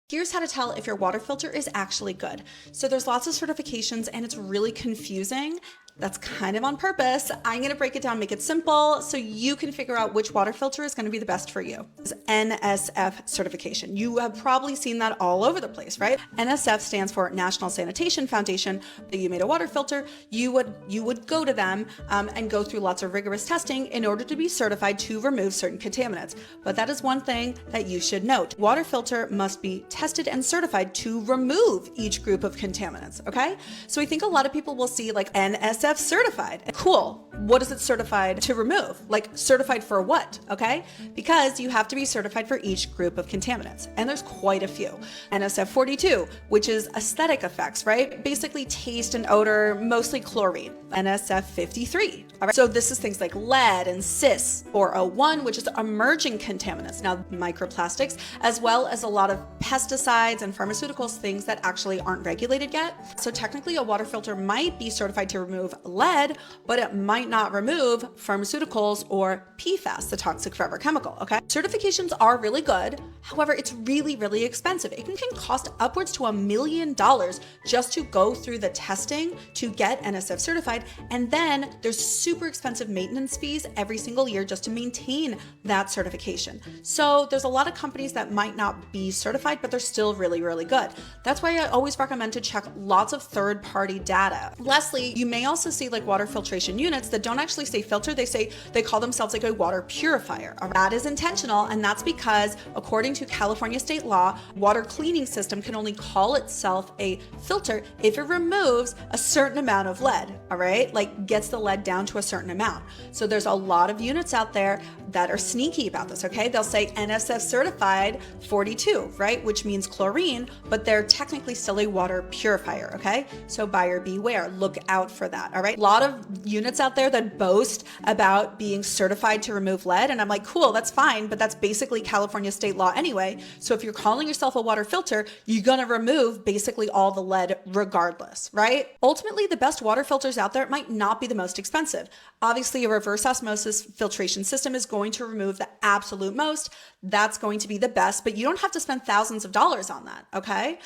Here's how to tell if your water filter is actually good. So there's lots of certifications and it's really confusing. That's kind of on purpose. I'm gonna break it down, make it simple, so you can figure out which water filter is gonna be the best for you. This is NSF certification. You have probably seen that all over the place, right? NSF stands for National Sanitation Foundation. That you made a water filter, you would go to them and go through lots of rigorous testing in order to be certified to remove certain contaminants. But that is one thing that you should note. Water filter must be tested and certified to remove each group of contaminants, okay? So I think a lot of people will see like NSF certified. Cool. What is it certified to remove? Like certified for what? Okay? Because you have to be certified for each group of contaminants. And there's quite a few. NSF 42, which is aesthetic effects, right? Basically taste and odor, mostly chlorine. NSF 53. All right. So this is things like lead and cis, or O1, which is emerging contaminants. Now microplastics, as well as a lot of pesticides and pharmaceuticals, things that actually aren't regulated yet. So technically a water filter might be certified to remove lead, but it might not remove pharmaceuticals or PFAS, the toxic forever chemical, okay? Certifications are really good. However, it's really, really expensive. It can cost upwards to $1 million just to go through the testing to get NSF certified. And then there's super expensive maintenance fees every single year just to maintain that certification. So there's a lot of companies that might not be certified, but they're still really, really good. That's why I always recommend to check lots of third-party data. Lastly, you may also see like water filtration units that don't actually say filter, they call themselves like a water purifier. That is intentional, and that's because according to California state law, water cleaning system can only call itself a filter if it removes a certain amount of lead, all right? Like gets the lead down to a certain amount. So there's a lot of units out there that are sneaky about this, okay? They'll say NSF certified 42, right? Which means chlorine, but they're technically still a water purifier, okay? So buyer beware, look out for that, all right? A lot of units out there that boast about being certified to remove lead, and I'm like, cool, that's fine, but that's basically California state law anyway. So if you're calling yourself a water filter, you're gonna remove basically all the lead regardless, right? Ultimately, the best water filters out there might not be the most expensive. Obviously, a reverse osmosis filtration system is going to remove the absolute most. That's going to be the best, but you don't have to spend thousands of dollars on that, okay?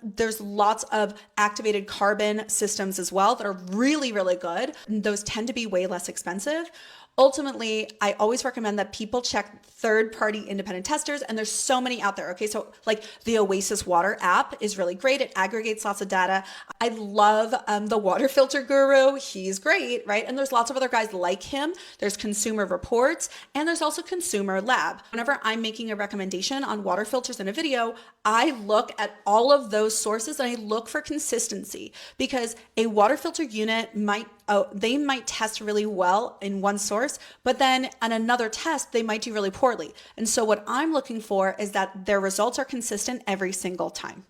There's lots of activated carbon systems as well that are really, really good. Those tend to be way less expensive. Ultimately, I always recommend that people check third-party independent testers, and there's so many out there, okay? So like the Oasis Water app is really great. It aggregates lots of data. I love the water filter guru. He's great, right? And there's lots of other guys like him. There's Consumer Reports, and there's also Consumer Lab. Whenever I'm making a recommendation on water filters in a video, I look at all of those sources and I look for consistency, because a water filter unit might test really well in one source, but then on another test, they might do really poorly. And so what I'm looking for is that their results are consistent every single time.